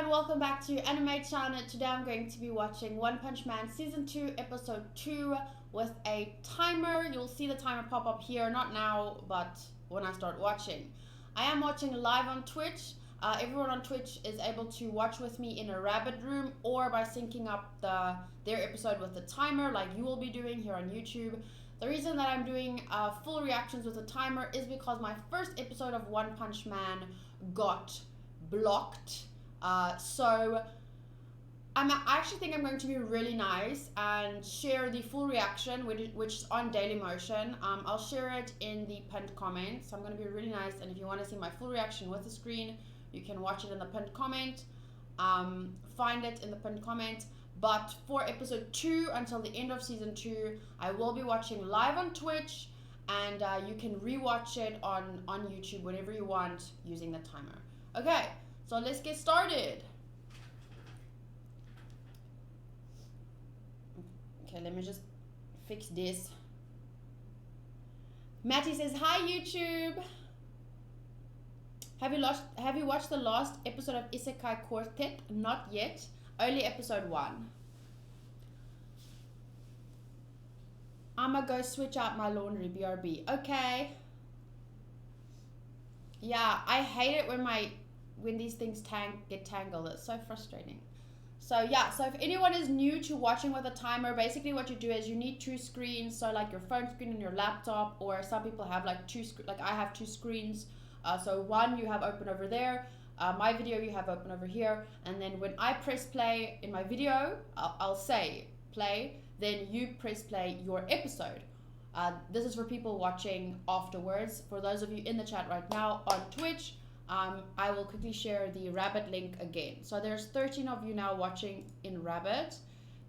welcome back to Anime Channel. Today I'm going to be watching One Punch Man Season 2, Episode 2 with a timer. You'll see the timer pop up here, not now, but when I start watching. I am watching live on Twitch. Everyone on Twitch is able to watch with me in a rabbit room or by syncing up their episode with the timer like you will be doing here on YouTube. The reason that I'm doing full reactions with a timer is because my first episode of One Punch Man got blocked. So I actually think I'm going to be really nice and share the full reaction, which is on Dailymotion. I'll share it in the pinned comment. So I'm going to be really nice, and if you want to see my full reaction with the screen, you can watch it in the pinned comment. Find it in the pinned comment. But for episode 2 until the end of season 2, I will be watching live on Twitch, and you can rewatch it on YouTube whenever you want using the timer. Okay, so let's get started. Okay, let me just fix this. Matty says, hi YouTube. Have you watched the last episode of Isekai Quartet? Not yet. Only episode 1. I'ma go switch out my laundry, BRB. Okay. Yeah, I hate it when these things get tangled. It's so frustrating. So yeah, so if anyone is new to watching with a timer, basically what you do is you need 2 screens. So like your phone screen and your laptop, or some people have like I have 2 screens. So one you have open over there. My video you have open over here, and then when I press play in my video, I'll say play, then you press play your episode. This is for people watching afterwards. For those of you in the chat right now on Twitch, I will quickly share the Rabbit link again. So there's 13 of you now watching in Rabbit.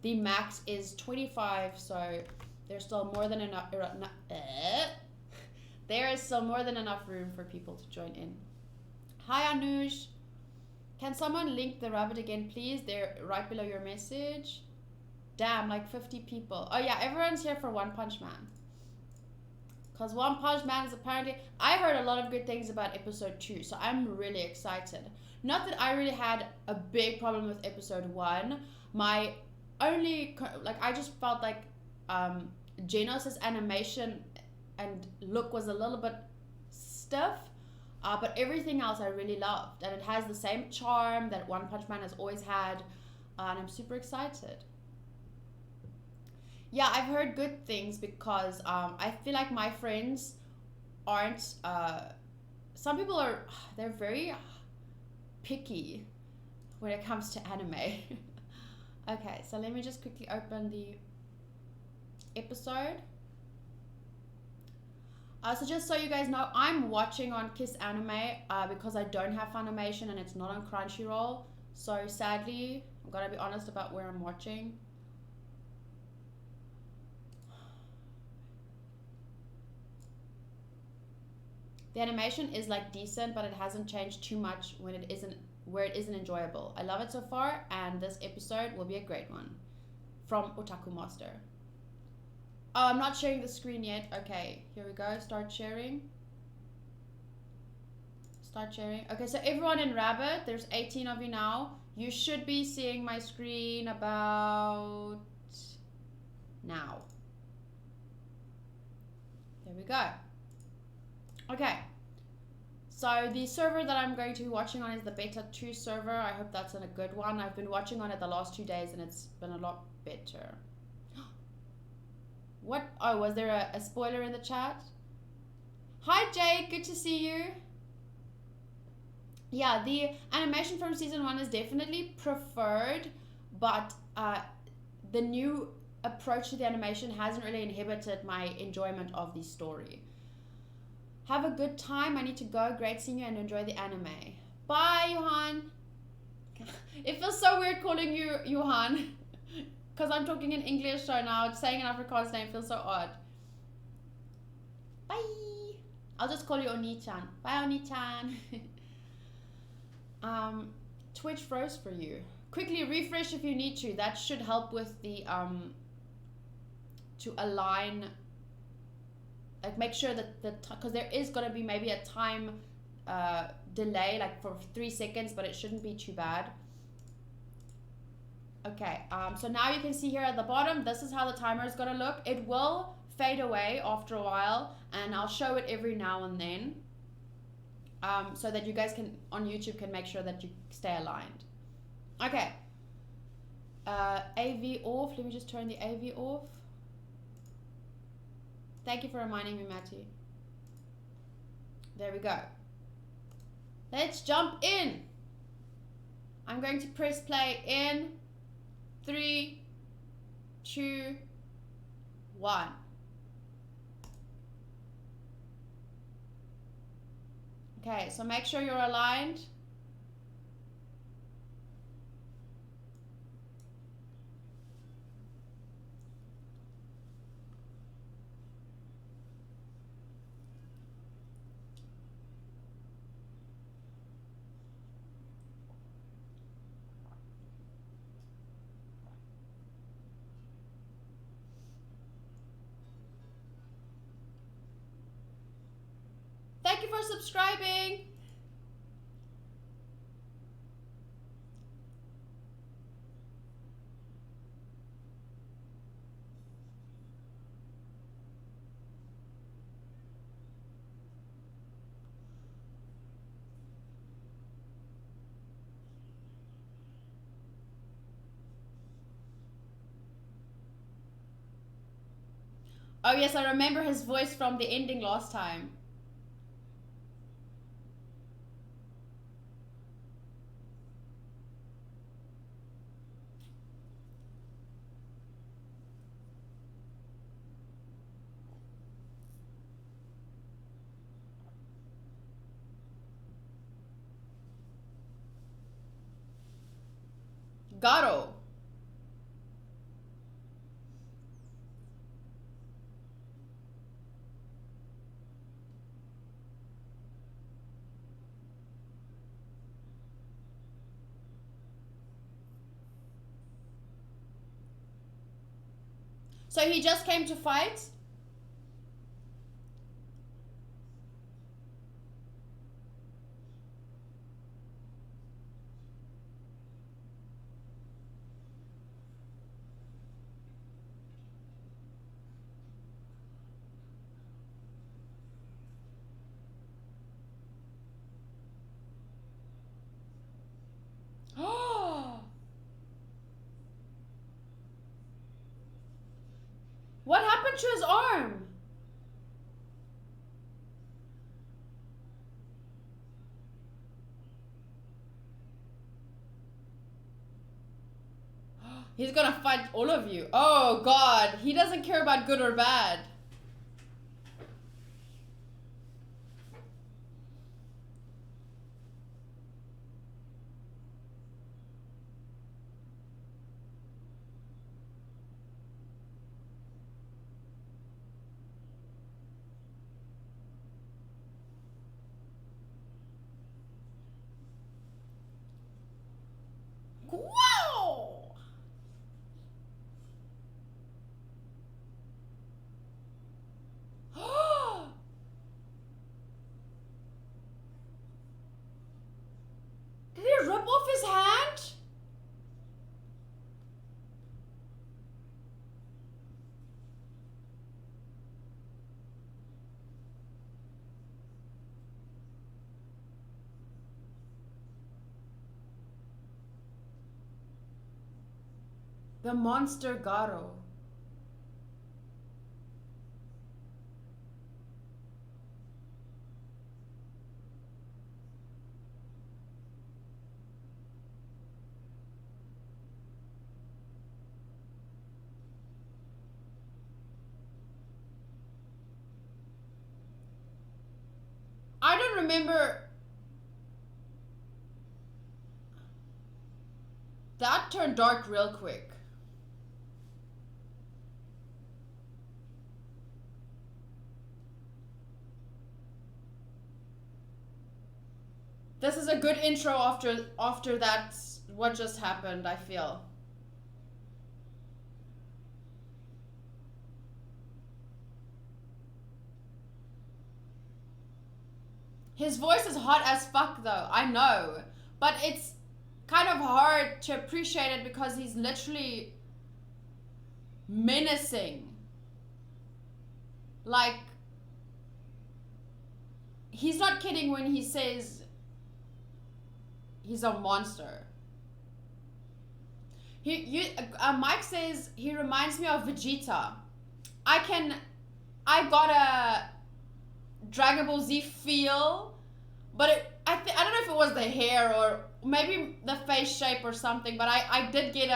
The max is 25, so there's still more than enough. There is still more than enough room for people to join in. Hi Anush, can someone link the Rabbit again please? They're right below your message. Damn, like 50 people. Oh yeah, everyone's here for One Punch Man. Because One Punch Man is apparently, I heard a lot of good things about episode 2, so I'm really excited. Not that I really had a big problem with episode 1. My only, I just felt like Genos' animation and look was a little bit stiff. But everything else I really loved, and it has the same charm that One Punch Man has always had, and I'm super excited. Yeah, I've heard good things because I feel like my friends aren't, some people they're very picky when it comes to anime. Okay, so let me just quickly open the episode. So just so you guys know, I'm watching on Kiss Anime because I don't have Funimation and it's not on Crunchyroll. So sadly, I'm gonna be honest about where I'm watching. The animation is like decent, but it hasn't changed too much where it isn't enjoyable. I love it so far, and this episode will be a great one. From Otaku Master. Oh, I'm not sharing the screen yet. Okay, here we go. Start sharing. Start sharing. Okay, so everyone in Rabbit, there's 18 of you now. You should be seeing my screen about now. There we go. Okay. So the server that I'm going to be watching on is the Beta 2 server. I hope that's a good one. I've been watching on it the last 2 days and it's been a lot better. What? Oh, was there a spoiler in the chat? Hi, Jake. Good to see you. Yeah, the animation from season 1 is definitely preferred, but the new approach to the animation hasn't really inhibited my enjoyment of the story. Have a good time. I need to go. Great seeing you and enjoy the anime. Bye, Johan. It feels so weird calling you Johan. Because I'm talking in English right now, saying an Afrikaans name feels so odd. Bye. I'll just call you Oni-chan. Bye, Oni-chan. Twitch froze for you. Quickly refresh if you need to. That should help with the to align. Like make sure that because there is gonna be maybe a time delay, like for 3 seconds, but it shouldn't be too bad. Okay, so now you can see here at the bottom, this is how the timer is going to look. It will fade away after a while, and I'll show it every now and then, so that you guys can, on YouTube, can make sure that you stay aligned. Okay. AV off. Let me just turn the AV off. Thank you for reminding me, Matty. There we go. Let's jump in. I'm going to press play in 3, 2, 1. Okay, so make sure you're aligned. Thank you for subscribing. Oh yes, I remember his voice from the ending last time. Garo. So he just came to fight? What happened to his arm? He's gonna fight all of you. Oh god, he doesn't care about good or bad. Whoa! Did he rip off his hand? The monster Garo. I don't remember. That turned dark real quick. This is a good intro after that, what just happened, I feel. His voice is hot as fuck though, I know. But it's kind of hard to appreciate it because he's literally menacing. Like, he's not kidding when he says he's a monster. Mike says he reminds me of Vegeta. I got a Dragon Ball Z feel, but I don't know if it was the hair or maybe the face shape or something, but I did get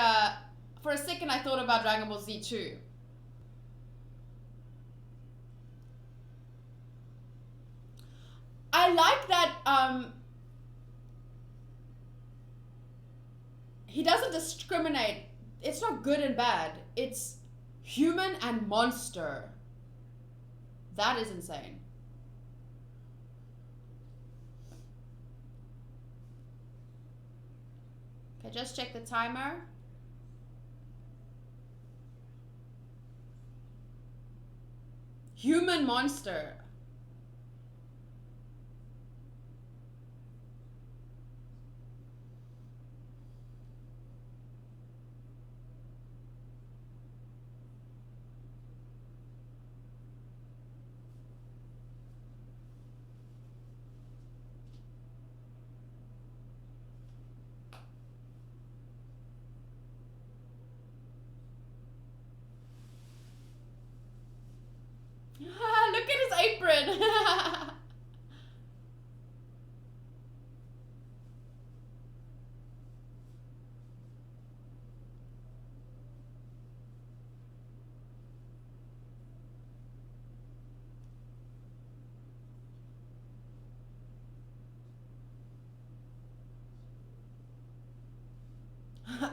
for a second I thought about Dragon Ball Z too. I like that he doesn't discriminate. It's not good and bad. It's human and monster. That is insane. Okay, just check the timer. Human monster. Look at his apron.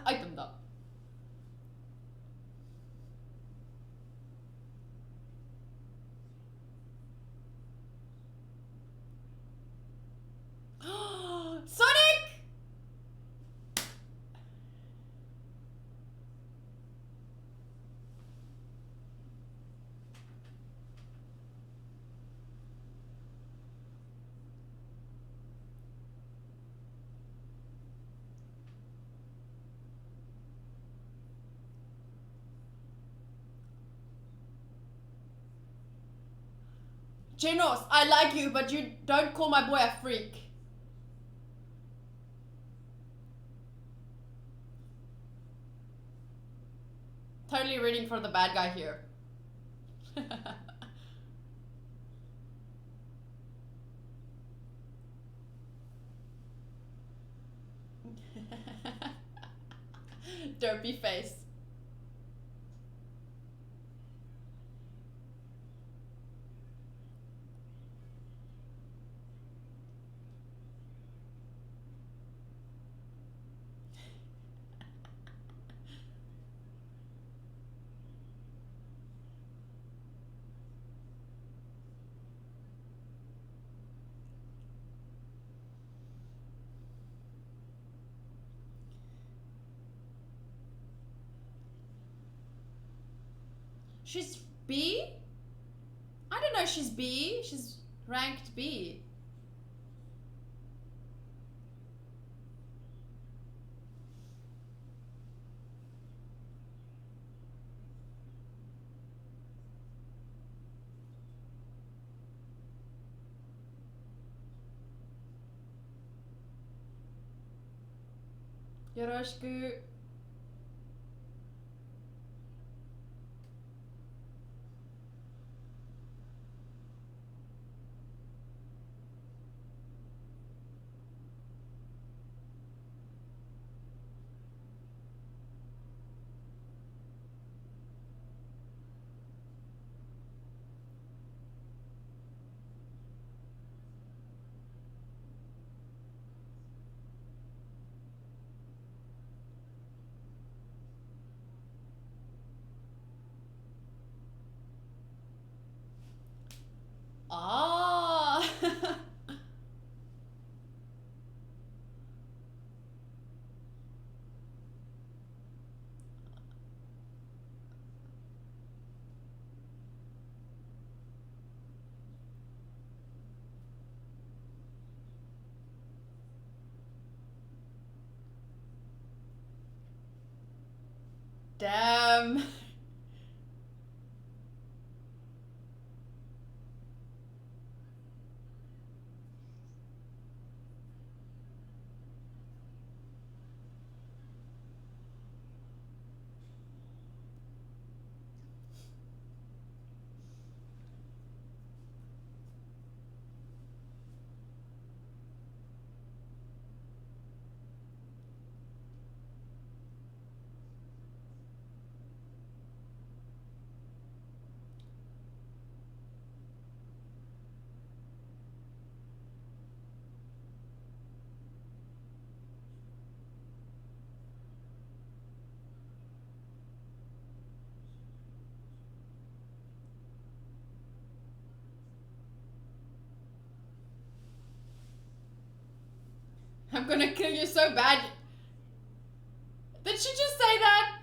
Itemda. Sonic! Genos, I like you, but you don't call my boy a freak. Totally rooting for the bad guy here. Derpy face. She's B? I don't know, she's B. She's ranked B. Yoroshiku. Ah. Damn. I'm gonna kill you so bad. Did she just say that?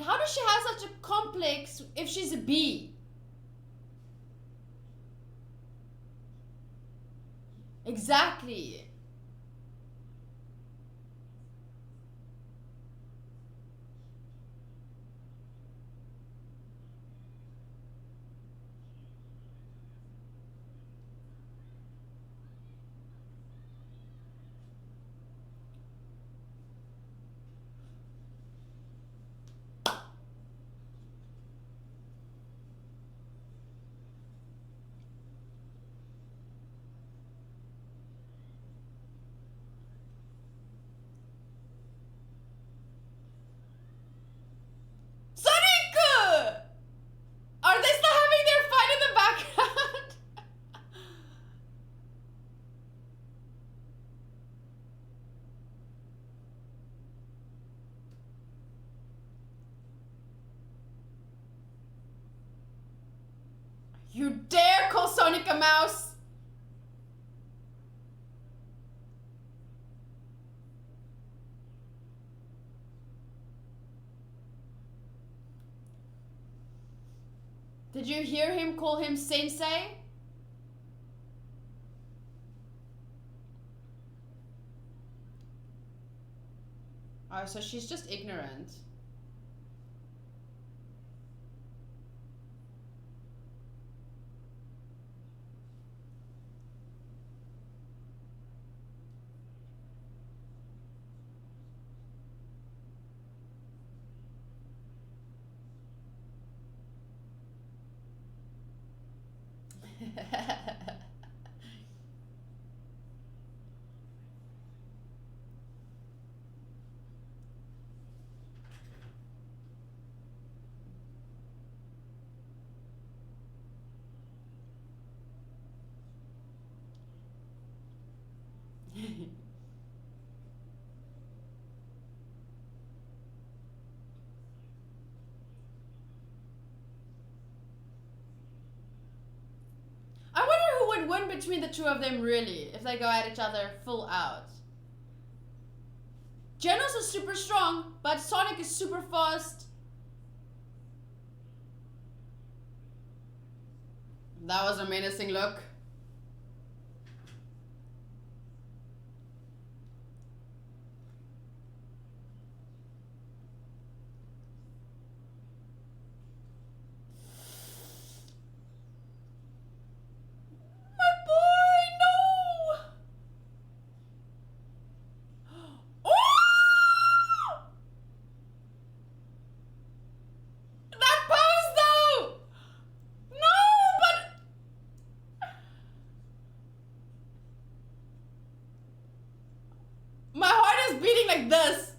How does she have such a complex if she's a bee? Exactly. Are they still having their fight in the background? You dare call Sonic a mouse? Did you hear him call him sensei? Oh, so she's just ignorant. I wonder who would win between the two of them really, if they go at each other full out. Genos is super strong, but Sonic is super fast. That was a menacing look. This.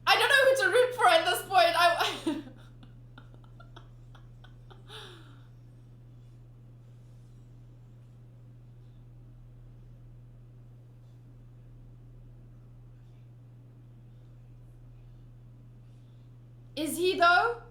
I don't know who to root for at this point. Is he though?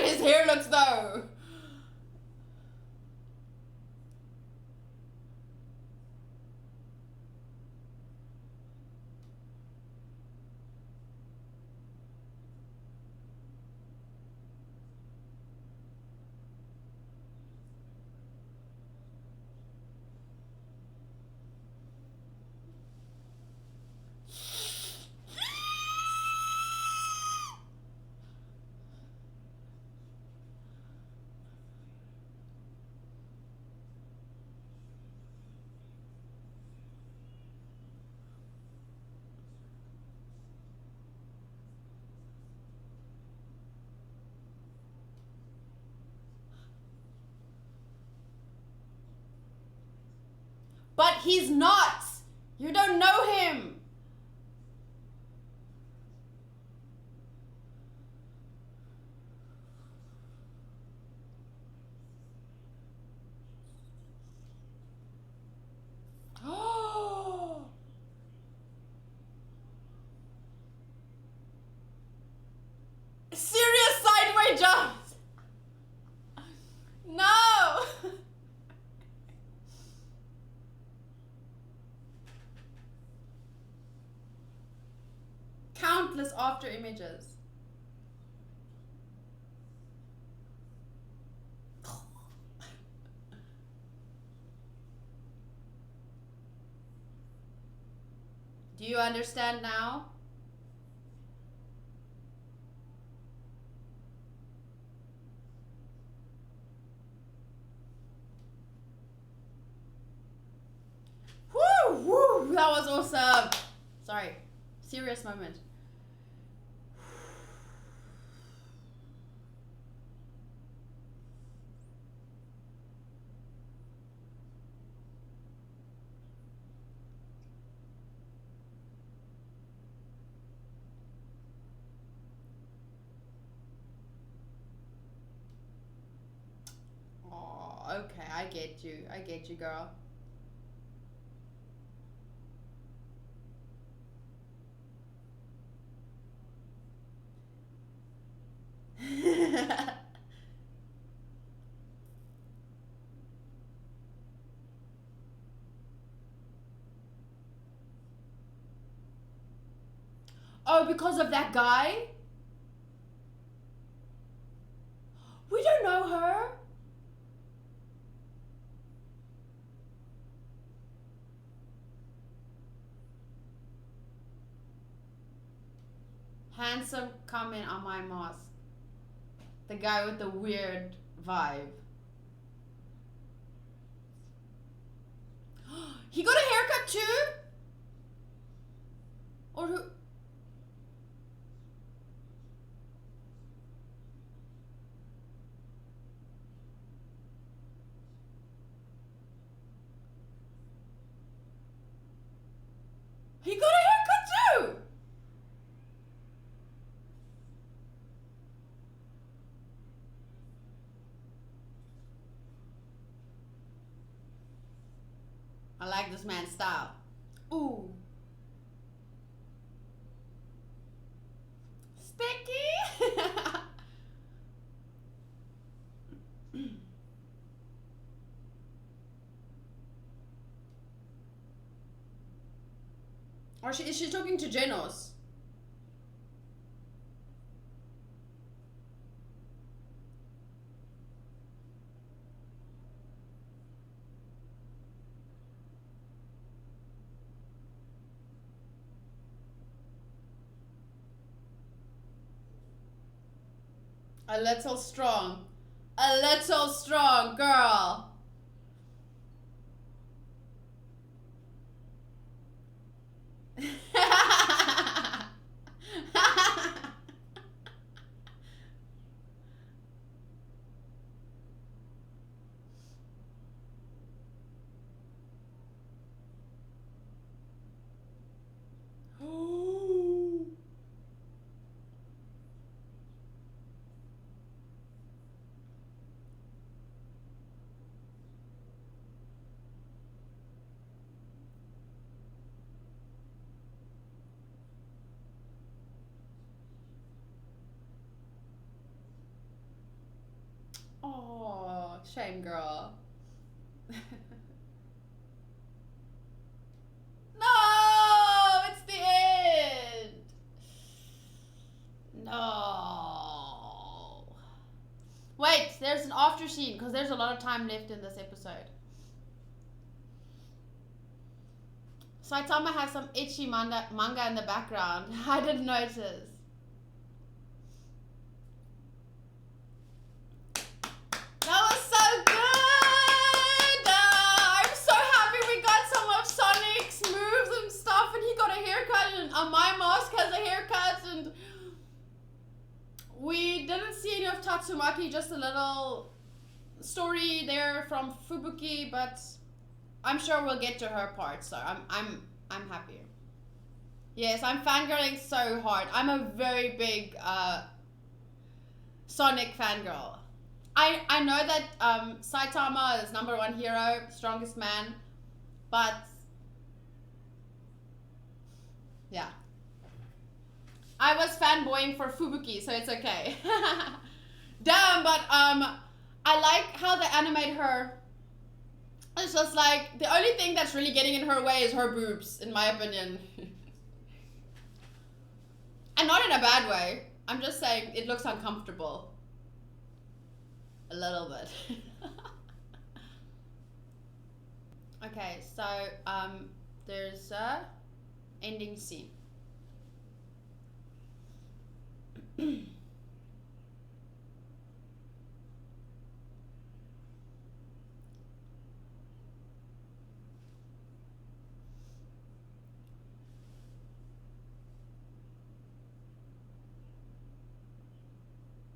his hair looks though. But he's not. You don't know him. Oh. Serious sideways jumps. No. Countless after images. Do you understand now? Woo! Woo! That was awesome. Sorry. Serious moment. Okay, I get you, girl. Oh, because of that guy? We don't know her. Handsome comment on my mask. The guy with the weird vibe. He got a haircut too? Or who? He got a haircut too! I like this man's style. Ooh. Sticky! Or is she talking to Genos? A little strong. A little strong, girl. Shame, girl. No! It's the end! No. Wait, there's an after scene because there's a lot of time left in this episode. Saitama has some itchy manga in the background. I didn't notice. That was so good! I'm so happy we got some of Sonic's moves and stuff, and he got a haircut, and my mask has a haircut, and we didn't see any of Tatsumaki, just a little story there from Fubuki, but I'm sure we'll get to her part, so I'm happy. Yes, I'm fangirling so hard. I'm a very big Sonic fangirl. I know that Saitama is #1 hero, strongest man, but yeah. I was fanboying for Fubuki, so it's okay. Damn, but I like how they animate her. It's just like, the only thing that's really getting in her way is her boobs, in my opinion. And not in a bad way. I'm just saying, it looks uncomfortable. A little bit. Okay, so, there's a ending scene.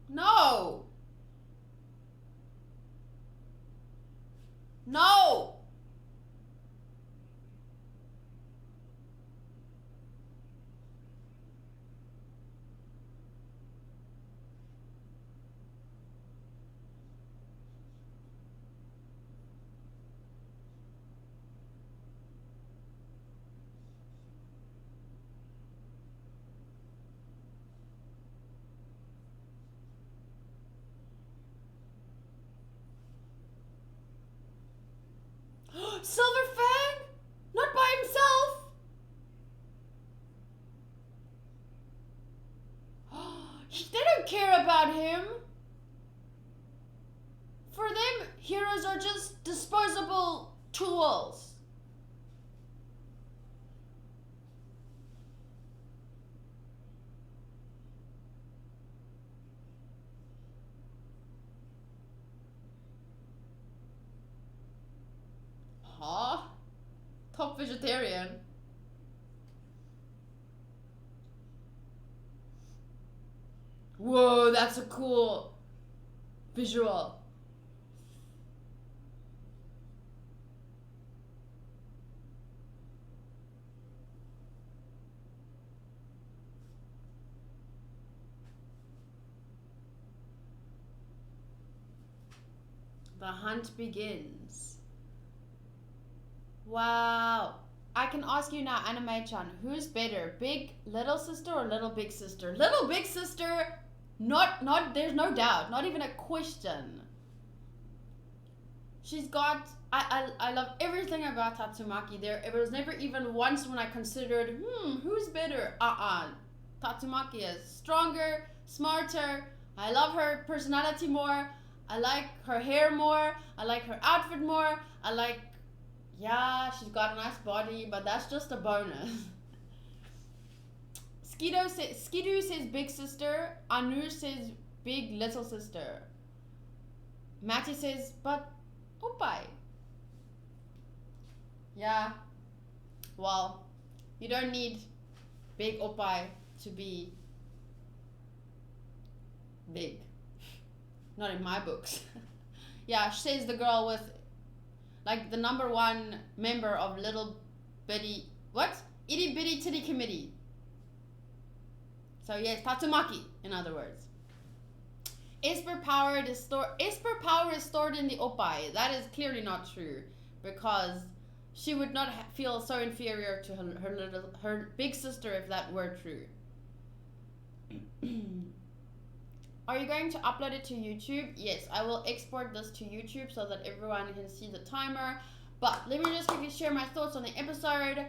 No! No! Silver Fang? Not by himself? They don't care about him. For them, heroes are just disposable tools. Huh? Top vegetarian. Whoa, that's a cool visual. The hunt begins. Wow. I can ask you now, Anime-chan, who's better, big little sister or little big sister? Little big sister, not, there's no doubt, not even a question. She's got, I love everything about Tatsumaki. There was never even once when I considered, who's better? Tatsumaki is stronger, smarter. I love her personality more. I like her hair more. I like her outfit more. Yeah, she's got a nice body, but that's just a bonus. Skido says big sister. Anu says big little sister. Matty says, but oppai. Yeah. Well, you don't need big oppai to be big. Not in my books. Yeah, says the girl with like the #1 member of little bitty, itty bitty titty committee. So yes, Tatsumaki, in other words. Esper power is stored in the oppai. That is clearly not true, because she would not feel so inferior to her big sister if that were true. Are you going to upload it to YouTube? Yes, I will export this to YouTube so that everyone can see the timer. But let me just quickly share my thoughts on the episode.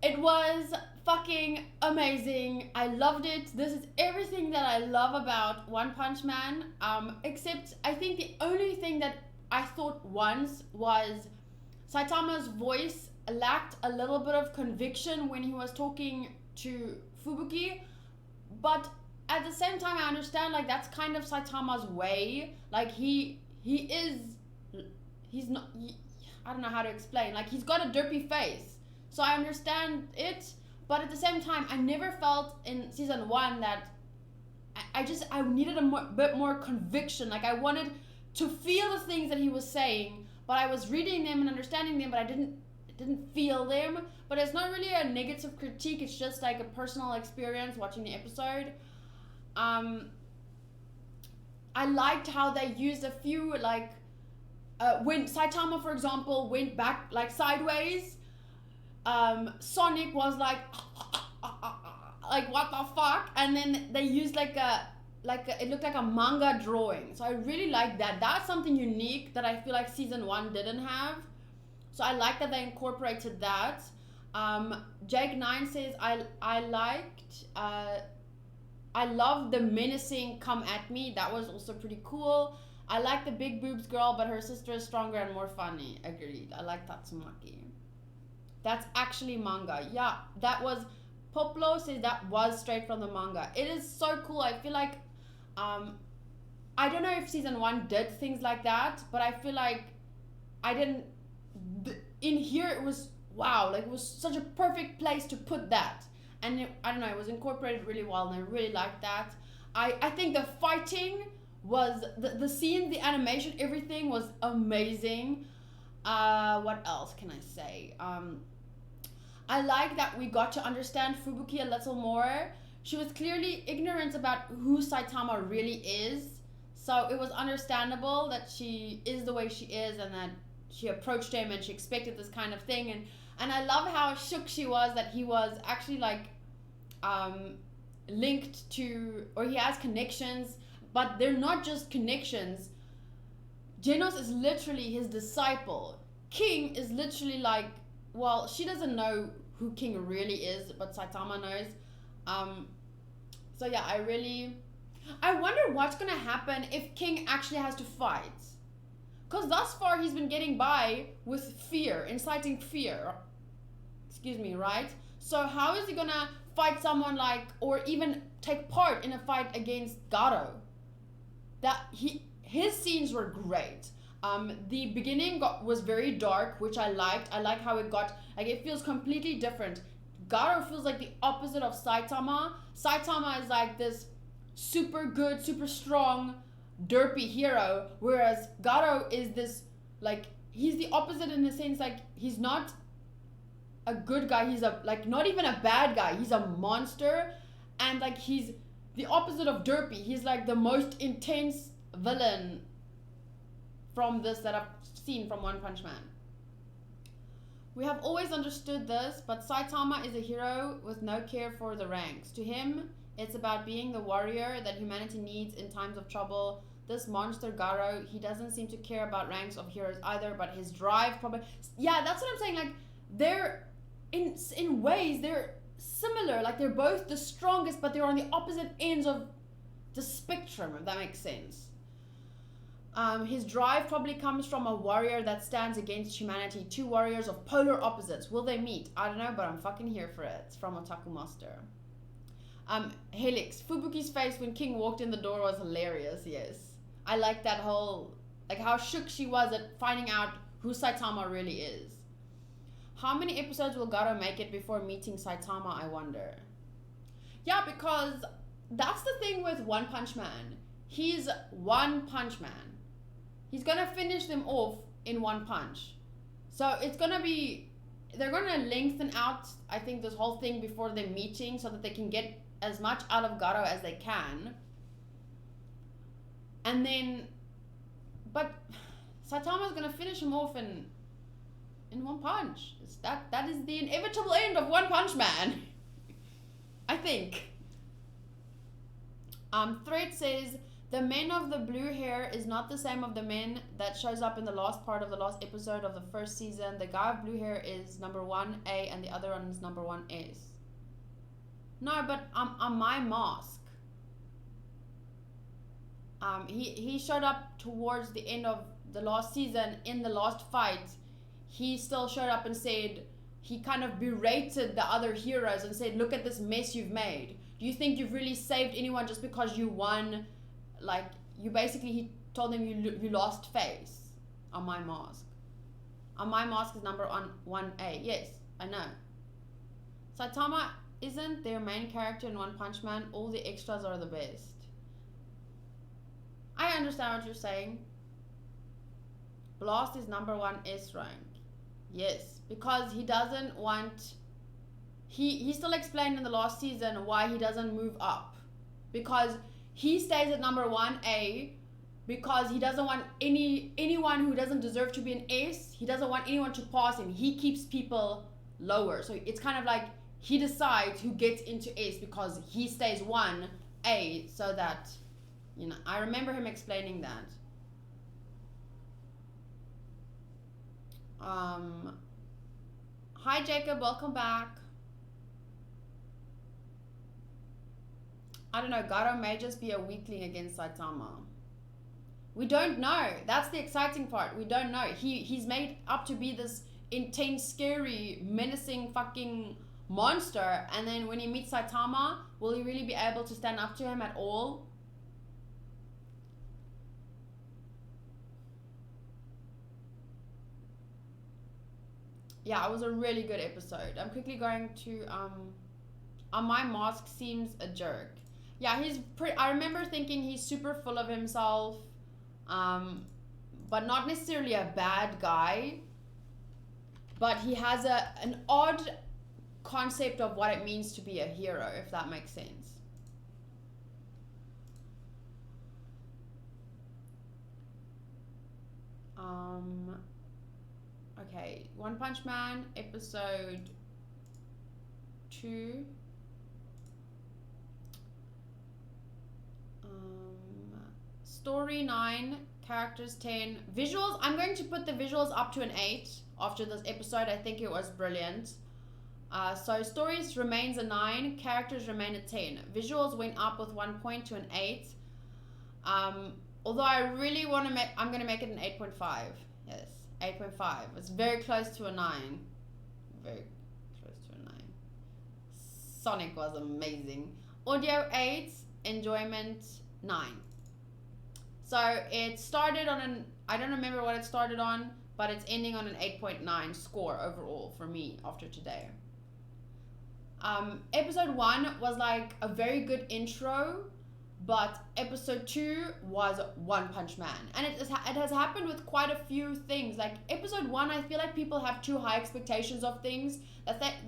It was fucking amazing. I loved it. This is everything that I love about One Punch Man. Except I think the only thing that I thought once was Saitama's voice lacked a little bit of conviction when he was talking to Fubuki. But at the same time, I understand, like, that's kind of Saitama's way. Like, he's not, I don't know how to explain. Like, he's got a derpy face. So I understand it. But at the same time, I never felt in season 1 that I needed a bit more conviction. Like, I wanted to feel the things that he was saying, but I was reading them and understanding them, but I didn't feel them. But it's not really a negative critique. It's just like a personal experience watching the episode. I liked how they used a few, like, when Saitama, for example, went back, like, sideways, Sonic was like what the fuck? And then they used it looked like a manga drawing. So I really like that. That's something unique that I feel like season 1 didn't have. So I like that they incorporated that. Jake9 says, I love the menacing come at me. That was also pretty cool. I like the big boobs girl, but her sister is stronger and more funny. Agreed. I like Tatsumaki. That's actually manga. Yeah, that was... Poplo says that was straight from the manga. It is so cool. I feel like... I don't know if season 1 did things like that, but I feel like I didn't... In here, it was... Wow, like, it was such a perfect place to put that. And I don't know, it was incorporated really well, and I really liked that. I think the fighting was, the scene, the animation, everything was amazing. What else can I say? I like that we got to understand Fubuki a little more. She was clearly ignorant about who Saitama really is. So it was understandable that she is the way she is, and that she approached him and she expected this kind of thing. And I love how shook she was that he was actually like linked to, or he has connections, but they're not just connections. Genos is literally his disciple. King is literally like, well, she doesn't know who King really is, but Saitama knows. So yeah, I wonder what's gonna happen if King actually has to fight. Because thus far he's been getting by with fear, inciting fear. Excuse me, right? So how is he gonna fight someone like, or even take part in a fight against Garo? His scenes were great. The beginning was very dark, which I liked. I like how it got, like, it feels completely different. Garo feels like the opposite of Saitama. Saitama is like this super good, super strong, derpy hero, whereas Garo is this, like, he's the opposite in the sense, like, he's not a good guy, he's not even a bad guy, he's a monster, and like, he's the opposite of derpy. He's like the most intense villain from this that I've seen from One Punch Man. We have always understood this, but Saitama is a hero with no care for the ranks. To him, it's about being the warrior that humanity needs in times of trouble. This monster Garo, he doesn't seem to care about ranks of heroes either, but his drive probably... Yeah, that's what I'm saying. Like, they're... In ways, they're similar. Like, they're both the strongest, but they're on the opposite ends of the spectrum, if that makes sense. His drive probably comes from a warrior that stands against humanity. Two warriors of polar opposites. Will they meet? I don't know, but I'm fucking here for it. It's from Otaku Master. Helix. Fubuki's face when King walked in the door was hilarious, yes. I like that whole... Like, how shook she was at finding out who Saitama really is. How many episodes will Garo make it before meeting Saitama, I wonder? Yeah, because that's the thing with One Punch Man. He's One Punch Man. He's gonna finish them off in one punch. So it's gonna be... They're gonna lengthen out, I think, this whole thing before their meeting so that they can get as much out of Garo as they can. And then... But Saitama's gonna finish him off in one punch. That is the inevitable end of One Punch Man. I think. Thread says, the men of the blue hair is not the same of the men that shows up in the last part of the last episode of the first season. The guy of blue hair is number 1A and the other one is number 1S. No, but on my mask. He showed up towards the end of the last season in the last fight. He still showed up and said, he kind of berated the other heroes and said, look at this mess you've made. Do you think you've really saved anyone just because you won? Like, you basically, he told them you lost face on my mask. On my mask is number 1A. Yes, I know. Saitama isn't their main character in One Punch Man. All the extras are the best. I understand what you're saying. Blast is number 1S rank. Yes, because he doesn't want... He still explained in the last season why he doesn't move up. Because he stays at number 1A because he doesn't want anyone who doesn't deserve to be an S. He doesn't want anyone to pass him. He keeps people lower. So it's kind of like he decides who gets into S because he stays 1A so that, you know, I remember him explaining that. Hi Jacob, welcome back. I don't know, Gato may just be a weakling against Saitama. We don't know. That's the exciting part. We don't know. He's made up to be this intense, scary, menacing fucking monster, and then when he meets Saitama, will he really be able to stand up to him at all? Yeah, it was a really good episode. I'm quickly going to my mask seems a jerk. Yeah, I remember thinking he's super full of himself, but not necessarily a bad guy. But he has an odd concept of what it means to be a hero, if that makes sense. Okay, One Punch Man, episode 2. Story 9, characters 10, visuals. I'm going to put the visuals up to an 8 after this episode. I think it was brilliant. So stories remains a 9, characters remain a 10. Visuals went up with 1 point to an 8. Although I really want to make, I'm going to make it an 8.5. Yes, 8.5. It's very close to a 9. Very close to a 9. Sonic was amazing. Audio 8, enjoyment 9. So it started on an, I don't remember what it started on, but it's ending on an 8.9 score overall for me after today. Episode 1 was like a very good intro, but episode 2 was One Punch Man. And it has happened with quite a few things. Like episode 1, I feel like people have too high expectations of things.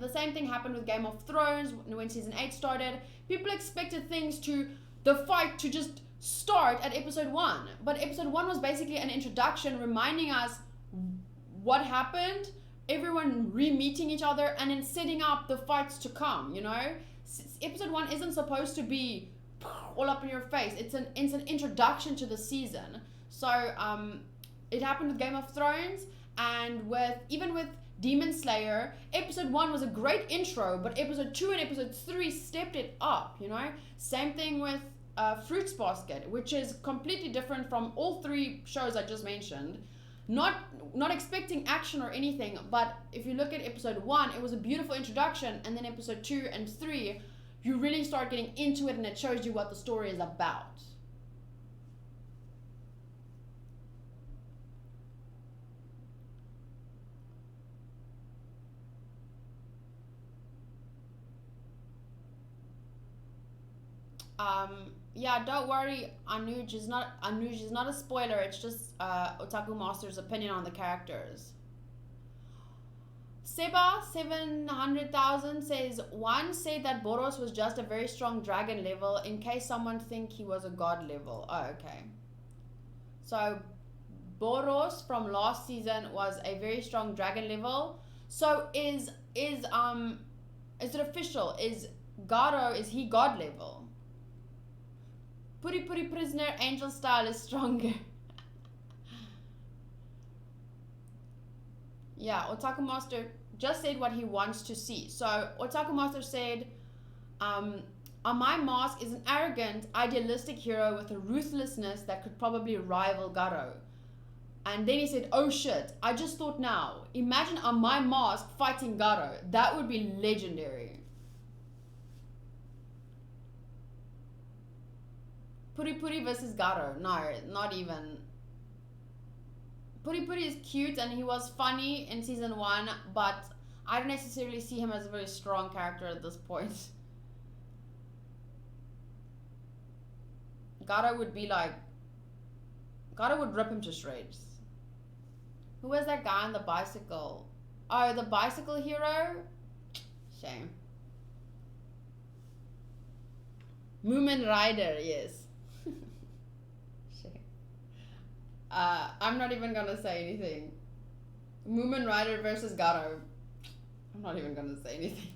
The same thing happened with Game of Thrones when season 8 started. People expected things to, the fight to just start at episode 1. But episode 1 was basically an introduction reminding us what happened, everyone re-meeting each other, and then setting up the fights to come, you know? Episode 1 isn't supposed to be all up in your face. It's an introduction to the season. So it happened with Game of Thrones, and even with Demon Slayer. Episode 1 was a great intro, but episode 2 and episode 3 stepped it up, you know? Same thing with Fruits Basket, which is completely different from all 3 shows I just mentioned. Not expecting action or anything, but if you look at episode 1, it was a beautiful introduction, and then episode 2 and 3, you really start getting into it, and it shows you what the story is about. Yeah, don't worry, Anuj is not a spoiler. It's just Otaku Master's opinion on the characters. Seba 700,000 says, one said that Boros was just a very strong dragon level in case someone think he was a god level. Oh, okay. So Boros from last season was a very strong dragon level. So is it official? Is Gato, is he god level? Puri Puri Prisoner Angel style is stronger. Yeah, Otaku Master just said what he wants to see. So Otaku Master said, on my mask is an arrogant, idealistic hero with a ruthlessness that could probably rival Garo. And then he said, oh shit, I just thought now, imagine on my mask fighting Garo. That would be legendary. Puri Puri versus Garo. No, not even. Puri Puri is cute and he was funny in season 1, but I don't necessarily see him as a very strong character at this point. Garo would be like, Garo would rip him to shreds. Who was that guy on the bicycle? Oh, the bicycle hero? Shame. Moomin Rider, yes. Shame. I'm not even gonna say anything. Moomin Rider versus Garo. I'm not even gonna say anything.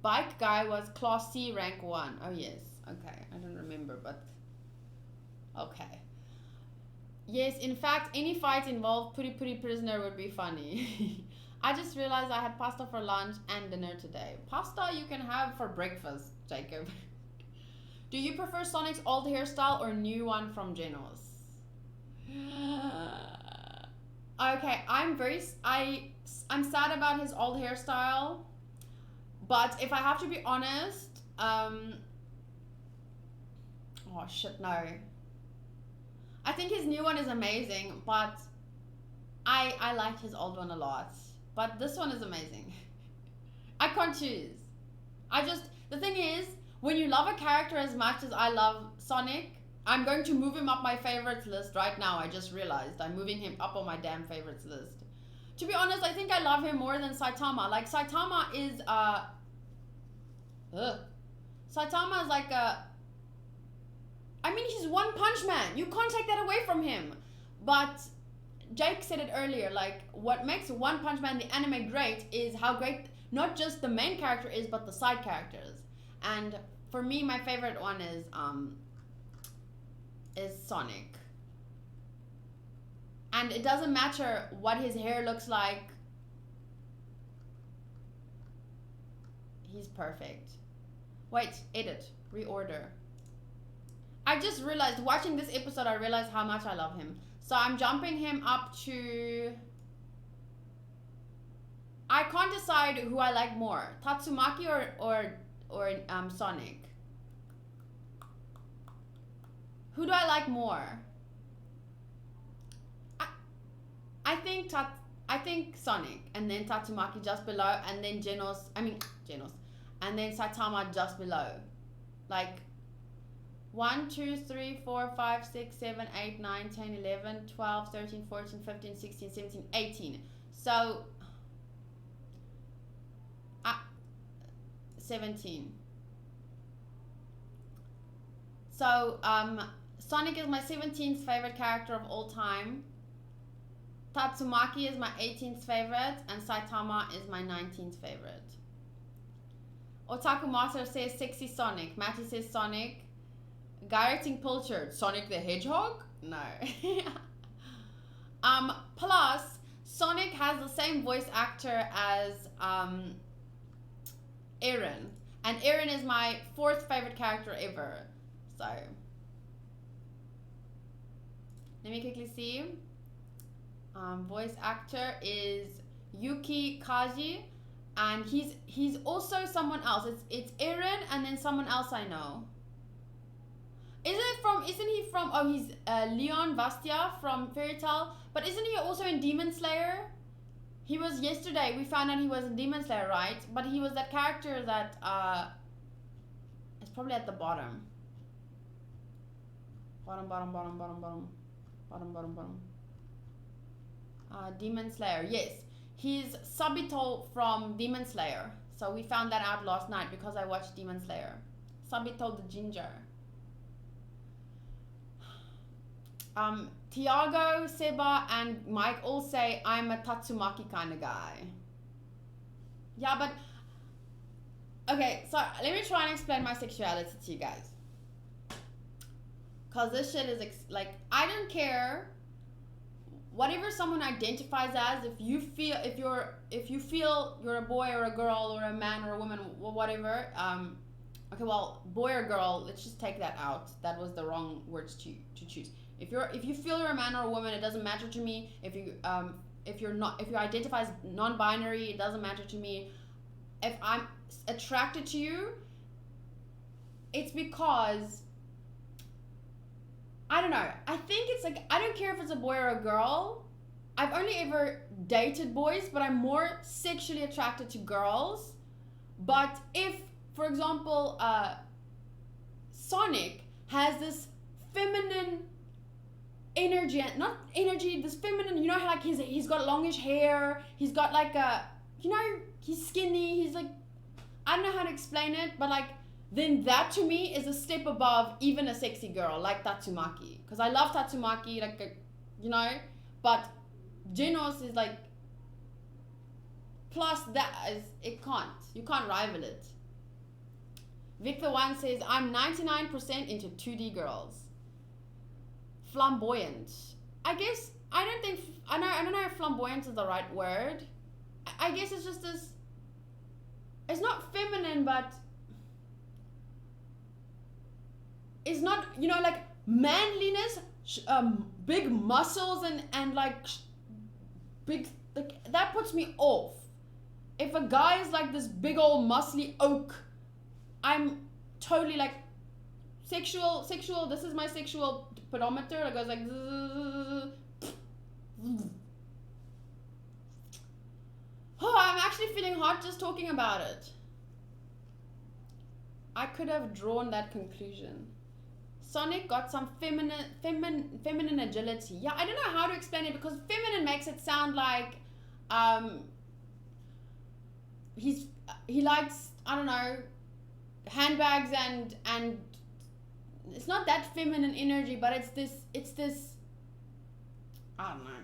Bike guy was class C rank 1. Oh yes. Okay. I don't remember, but okay. Yes, in fact, any fight involved Puri Puri Prisoner would be funny. I just realized I had pasta for lunch and dinner today. Pasta you can have for breakfast, Jacob. Do you prefer Sonic's old hairstyle or new one from Genos? Okay, I'm sad about his old hairstyle, but if I have to be honest, oh shit, no. I think his new one is amazing, but I liked his old one a lot. But this one is amazing. I can't choose. The thing is, when you love a character as much as I love Sonic, I'm going to move him up my favorites list right now. I just realized I'm moving him up on my damn favorites list. To be honest, I think I love him more than Saitama. Like, Saitama is, Saitama is like I mean, he's One Punch Man. You can't take that away from him. But Jake said it earlier, like, what makes One Punch Man the anime great is how great not just the main character is, but the side characters. And for me, my favorite one is Sonic. And it doesn't matter what his hair looks like. He's perfect. Wait, edit, reorder. I just realized, watching this episode, I realized how much I love him. So I'm jumping him up to... I can't decide who I like more, Tatsumaki or Sonic. Who do I like more? I think Sonic, and then Tatsumaki just below, and then Genos, and then Saitama just below. Like 1, 2, 3, 4, 5, 6, 7, 8, 9, 10, 11, 12, 13, 14, 15, 16, 17, 18. So 17. So Sonic is my 17th favorite character of all time. Tatsumaki is my 18th favorite, and Saitama is my 19th favorite. Otaku Master says sexy Sonic. Matty says Sonic. Gyrating Pilchard, Sonic the Hedgehog? No. Plus, Sonic has the same voice actor as Eren. And Eren is my 4th favorite character ever. So, let me quickly see. Voice actor is Yuki Kaji, and he's also someone else. It's Eren and then someone else I know. Isn't he from, oh, he's Leon Vastia from Fairy Tail, but isn't he also in Demon Slayer? He was yesterday, we found out he was in Demon Slayer, right? But he was that character that, it's probably at the bottom. Bottom. Demon Slayer, yes. He's Sabito from Demon Slayer. So we found that out last night because I watched Demon Slayer. Sabito the Ginger. Tiago, Seba, and Mike all say I'm a Tatsumaki kind of guy. Yeah, but Okay, so let me try and explain my sexuality to you guys. Cause this shit is like, I don't care whatever someone identifies as. If you feel you're a boy or a girl or a man or a woman or whatever. Okay, well, boy or girl, let's just take that out. That was the wrong words to choose. If you feel you're a man or a woman, it doesn't matter to me. If you identify as non-binary, it doesn't matter to me. If I'm attracted to you, it's because I don't know. I think it's like, I don't care if it's a boy or a girl. I've only ever dated boys, but I'm more sexually attracted to girls. But if, for example, Sonic has this feminine energy, not energy, this feminine, you know how like he's got longish hair, he's got like a, you know, he's skinny, he's like, I don't know how to explain it, but like, then that to me is a step above even a sexy girl like Tatsumaki. Because I love Tatsumaki, like, you know, but Genos is like, plus that is, you can't rival it. ViktheOne says, I'm 99% into 2D girls. Flamboyant. I guess, I don't know if flamboyant is the right word. I guess it's just this, it's not feminine, but it's not, you know, like manliness, big muscles and like big, like that puts me off. If a guy is like this big old muscly oak, I'm totally like sexual, this is my sexual pedometer. It goes like oh, I'm actually feeling hot just talking about it. I could have drawn that conclusion. Sonic got some feminine agility. Yeah, I don't know how to explain it because feminine makes it sound like he likes, I don't know, handbags and it's not that feminine energy, but it's this I don't know.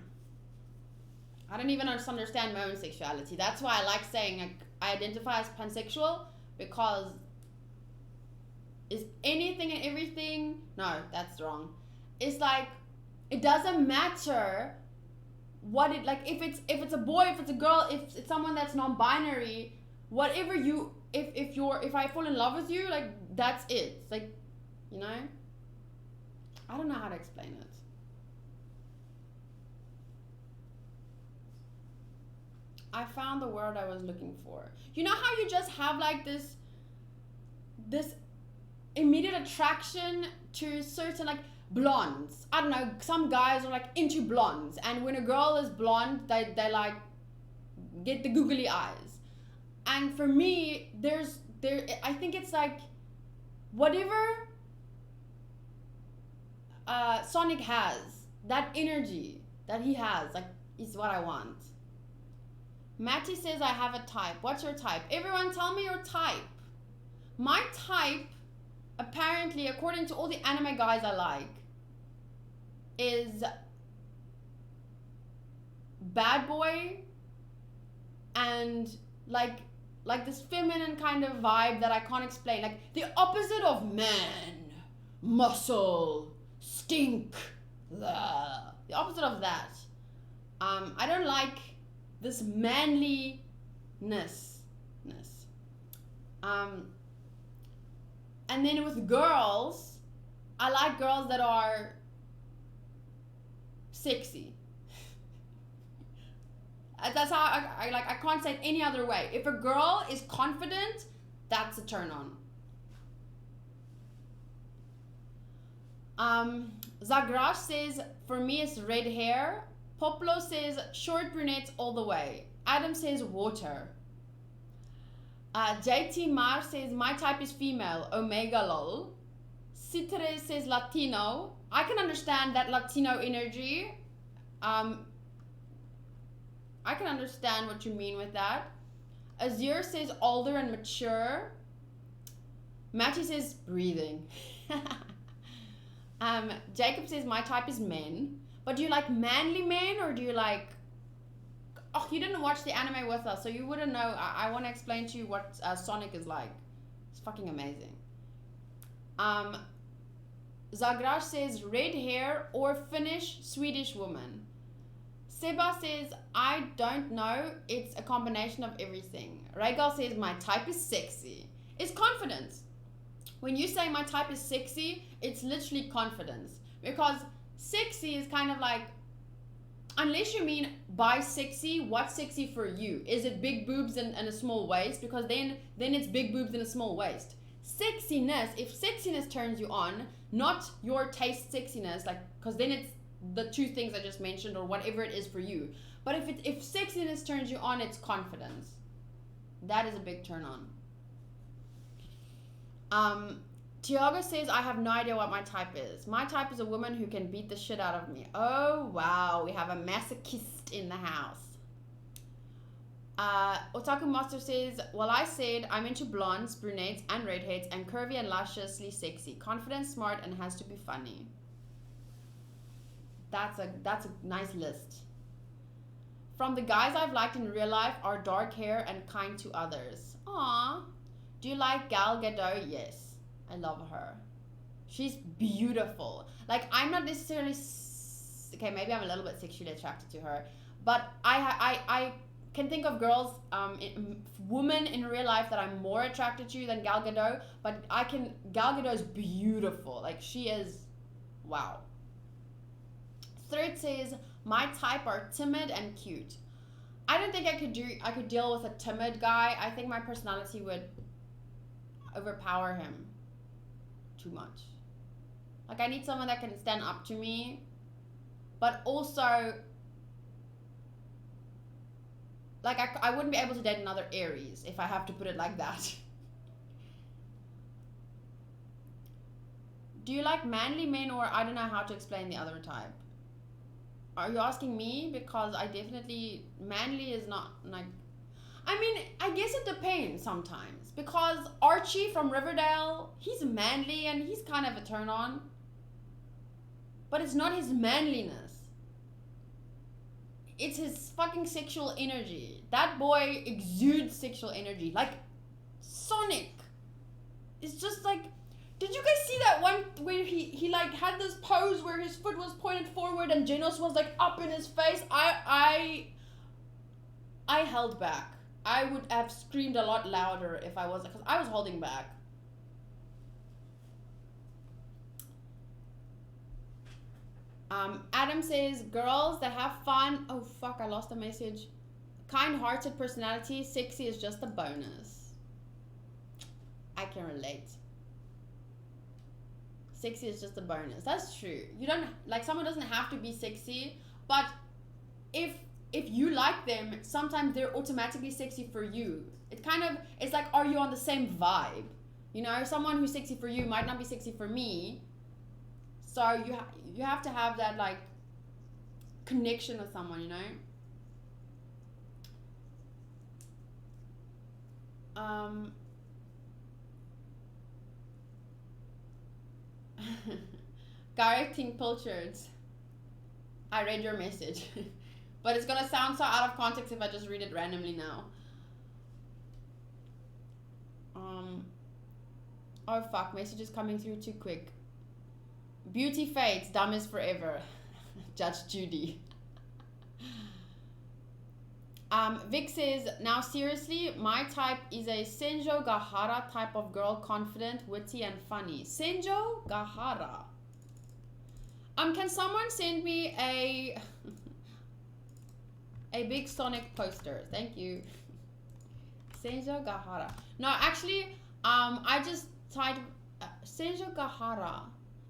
I don't even understand my own sexuality. That's why I like saying like I identify as pansexual, because is anything and everything, no, that's wrong. It's like it doesn't matter what it, like if it's a boy, if it's a girl, if it's someone that's non-binary, whatever you, if I fall in love with you, like that's it. It's like, you know, I don't know how to explain it. I found the word I was looking for. You know how you just have like this immediate attraction to certain like blondes. I don't know, some guys are like into blondes, and when a girl is blonde, they like get the googly eyes. And for me, I think it's like whatever Sonic has, that energy that he has, like, is what I want. Matty says I have a type. What's your type? Everyone tell me your type. My type, apparently, according to all the anime guys I like, is bad boy and like this feminine kind of vibe that I can't explain. Like the opposite of man, muscle, stink, the opposite of that. I don't like this manliness. And then with girls, I like girls that are sexy. That's how I like. I can't say it any other way. If a girl is confident, that's a turn on. Zagrash says, for me it's red hair. Poplo says short brunettes all the way. Adam says water. JT Mar says my type is female, omega lol. Citre says Latino. I can understand that Latino energy. I can understand what you mean with that. Azir says older and mature. Matty says breathing. Jacob says my type is men. But do you like manly men, or do you like Oh, you didn't watch the anime with us, so you wouldn't know. I want to explain to you what Sonic is like. It's fucking amazing. Zagraj says red hair or Finnish Swedish woman. Seba says I don't know. It's a combination of everything. Rhaegal says my type is sexy. It's confidence. When you say my type is sexy, it's literally confidence. Because sexy is kind of like, unless you mean by sexy, what's sexy for you? Is it big boobs and a small waist? Because then it's big boobs and a small waist. Sexiness, if sexiness turns you on, not your taste sexiness, like, because then it's the two things I just mentioned or whatever it is for you. But if sexiness turns you on, it's confidence. That is a big turn on. Tiago says, I have no idea what my type is. My type is a woman who can beat the shit out of me. Oh, wow. We have a masochist in the house. Otaku Master says, well, I said I'm into blondes, brunettes, and redheads, and curvy and lusciously sexy. Confident, smart, and has to be funny. That's a nice list. From the guys I've liked in real life are dark hair and kind to others. Aww. Do you like Gal Gadot? Yes. I love her. She's beautiful. Like, I'm not necessarily... Okay, maybe I'm a little bit sexually attracted to her. But I can think of girls, women in real life that I'm more attracted to than Gal Gadot. But Gal Gadot is beautiful. Like, she is... Wow. Third says, my type are timid and cute. I don't think I could deal with a timid guy. I think my personality would overpower him too much. Like, I need someone that can stand up to me, but also, like, I wouldn't be able to date another Aries, if I have to put it like that. Do you like manly men, or I don't know how to explain the other type? Are you asking me? Because I definitely, manly is not, like, I mean, I guess it depends sometimes. Because Archie from Riverdale, he's manly and he's kind of a turn on. But it's not his manliness. It's his fucking sexual energy. That boy exudes sexual energy. Like, Sonic. It's just like, did you guys see that one where he like had this pose where his foot was pointed forward and Genos was like up in his face? I held back. I would have screamed a lot louder if I wasn't, because I was holding back. Adam says, girls that have fun. Oh, fuck, I lost the message. Kind-hearted personality. Sexy is just a bonus. I can relate. Sexy is just a bonus. That's true. You don't, like, someone doesn't have to be sexy, but if you like them, sometimes they're automatically sexy for you. It kind of, it's like, are you on the same vibe? You know, someone who's sexy for you might not be sexy for me. So you have to have that, like, connection with someone, you know? Directing pilchards. I read your message. But it's gonna sound so out of context if I just read it randomly now. Oh fuck, messages coming through too quick. Beauty fades, dumb is forever. Judge Judy. Vic says, now seriously, my type is a Senjo Gahara type of girl, confident, witty, and funny. Senjo Gahara. Can someone send me a big Sonic poster? Thank you. Senjo Gahara. No, actually, I just typed Senjo Gahara.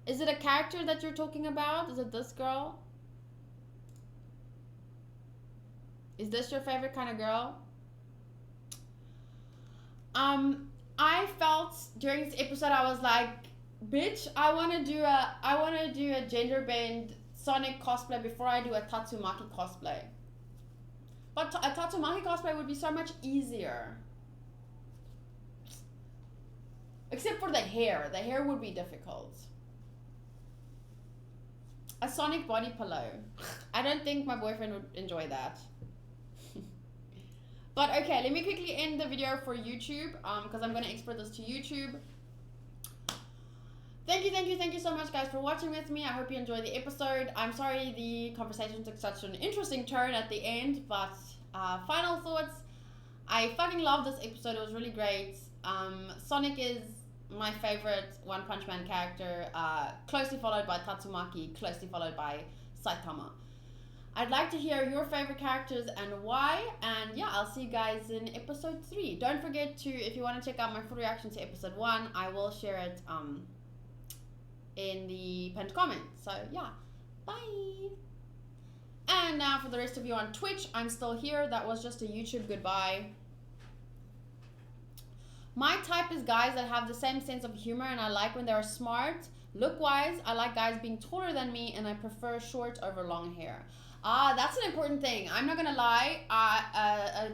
Is it a character that you're talking about? Is it this girl? Is this your favorite kind of girl? I felt during this episode I was like, bitch, I wanna do a gender bend Sonic cosplay before I do a Tatsumaki cosplay. But a Tatsumaki cosplay would be so much easier. Except for the hair. The hair would be difficult. A Sonic body pillow. I don't think my boyfriend would enjoy that. But okay, let me quickly end the video for YouTube, because I'm going to export this to YouTube. Thank you so much, guys, for watching with me. I hope you enjoyed the episode. I'm sorry the conversation took such an interesting turn at the end, but final thoughts. I fucking love this episode. It was really great. Sonic is my favorite One Punch Man character, closely followed by Tatsumaki, closely followed by Saitama. I'd like to hear your favorite characters and why, and yeah, I'll see you guys in episode 3. Don't forget to, if you want to check out my full reaction to episode 1, I will share it in the pinned comment. So yeah, bye. And now for the rest of you on Twitch, I'm still here. That was just a YouTube goodbye. My type is guys that have the same sense of humor, and I like when they're smart. Look-wise, I like guys being taller than me, and I prefer short over long hair. That's an important thing. I'm not gonna lie.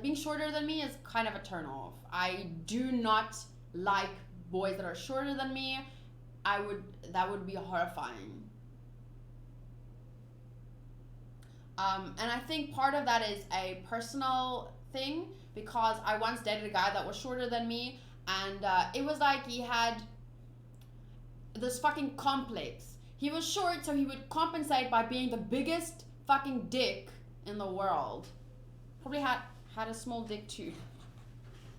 Being shorter than me is kind of a turn off. I do not like boys that are shorter than me. That would be horrifying. And I think part of that is a personal thing, because I once dated a guy that was shorter than me, and it was like he had this fucking complex. He was short, so he would compensate by being the biggest fucking dick in the world. Probably had a small dick too.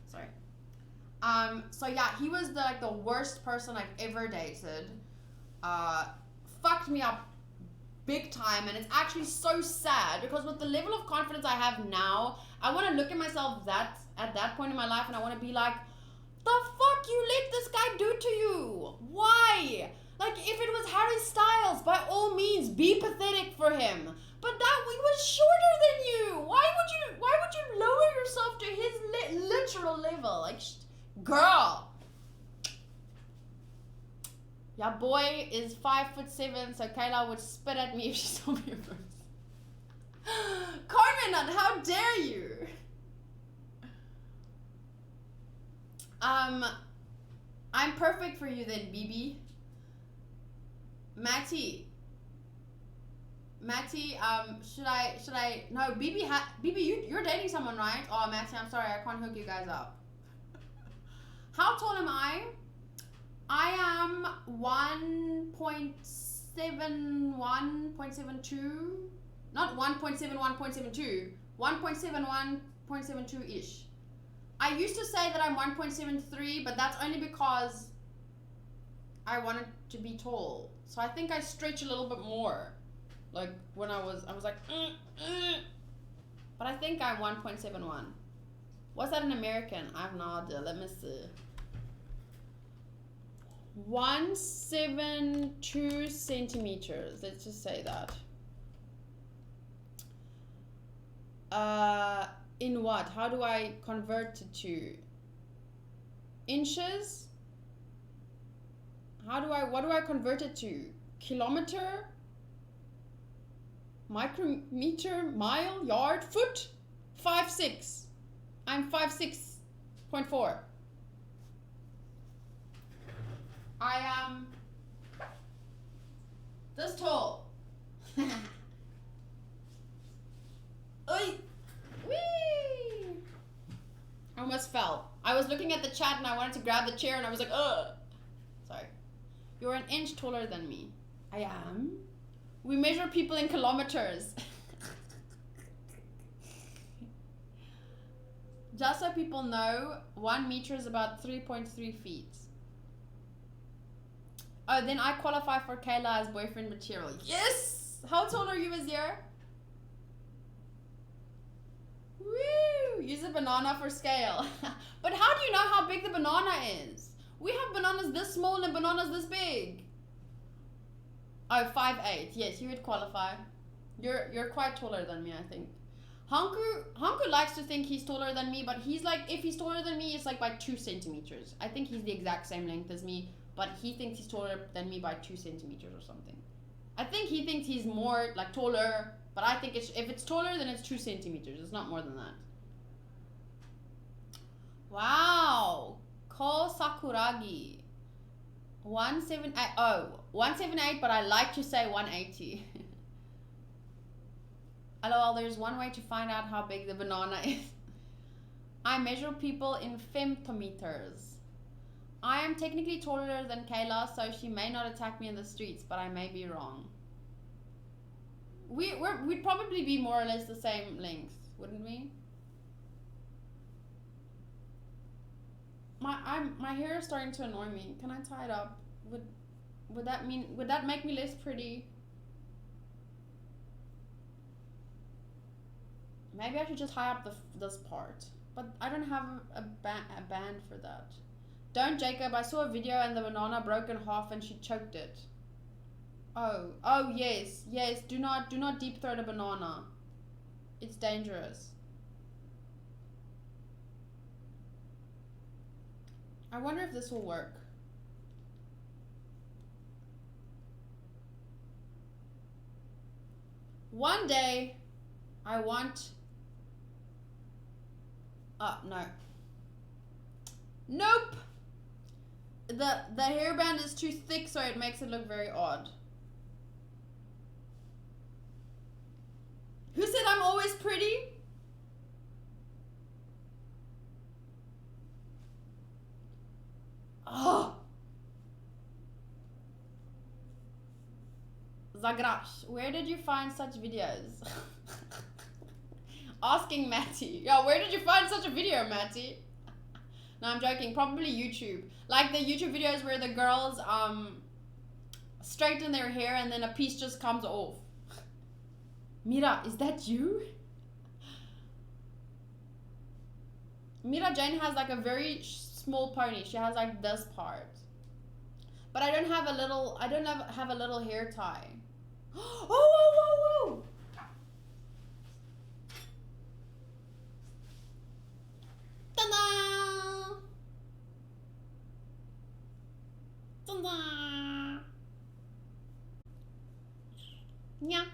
Sorry. So yeah, he was the worst person I've ever dated. Fucked me up big time, and it's actually so sad, because with the level of confidence I have now, I want to look at myself at that point in my life, and I want to be like, the fuck you let this guy do to you? Why? Like, if it was Harry Styles, by all means, be pathetic for him. But that he was shorter than you. Why would you lower yourself to his literal level? Like, girl. Yeah, boy is 5'7", so Kayla would spit at me if she saw me first. Carmen, how dare you? I'm perfect for you then, BB. Matty, should I, no, BB, you're dating someone, right? Oh, Matty, I'm sorry, I can't hook you guys up. How tall am I? I am 1.71, 0.72, not 1.71, 0.72, 1.71, 0.72-ish. I used to say that I'm 1.73, but that's only because I wanted to be tall. So I think I stretch a little bit more. Like when I was like, but I think I'm 1.71. What's that in American? I have no idea. Let me see. 172 centimeters. Let's just say that. In what? How do I convert it to inches? What do I convert it to? Kilometer? Micrometer? Mile? Yard? Foot? 5'6". I'm 5'6.4". I am this tall. Oi! Whee! I almost fell. I was looking at the chat and I wanted to grab the chair and I was like, ugh. Sorry. You're an inch taller than me. I am. We measure people in kilometers. Just so people know, 1 meter is about 3.3 feet. Oh, then I qualify for Kayla as boyfriend material. Yes! How tall are you, Azir? Woo! Use a banana for scale. But how do you know how big the banana is? We have bananas this small and bananas this big. Oh, 5'8". Yes, you would qualify. You're quite taller than me, I think. Hanku likes to think he's taller than me, but he's like, if he's taller than me, it's like by 2 centimeters. I think he's the exact same length as me, but he thinks he's taller than me by 2 centimeters or something. I think he thinks he's more like taller, but I think if it's taller, then it's 2 centimeters. It's not more than that. Wow. Ko Sakuragi. 178. Oh, 178, but I like to say 180. LOL, there's one way to find out how big the banana is. I measure people in femtometers. I am technically taller than Kayla, so she may not attack me in the streets, but I may be wrong. We'd probably be more or less the same length, wouldn't we? My hair is starting to annoy me. Can I tie it up? Would that make me less pretty? Maybe I should just tie up this part. But I don't have a band for that. Don't, Jacob. I saw a video and the banana broke in half and she choked it. Oh yes. Do not deep throat a banana. It's dangerous. I wonder if this will work. One day, I want... no. Nope! The hairband is too thick, so it makes it look very odd. Who said I'm always pretty? Oh! Zagrash, where did you find such videos? Asking Matty. Yo, where did you find such a video, Matty? No, I'm joking. Probably YouTube. Like the YouTube videos where the girls straighten their hair and then a piece just comes off. Mira, is that you? Mira Jane has like a very small pony. She has like this part. But I don't have a little hair tie. Oh, whoa. Ta-da! Ta-da! Nyaa.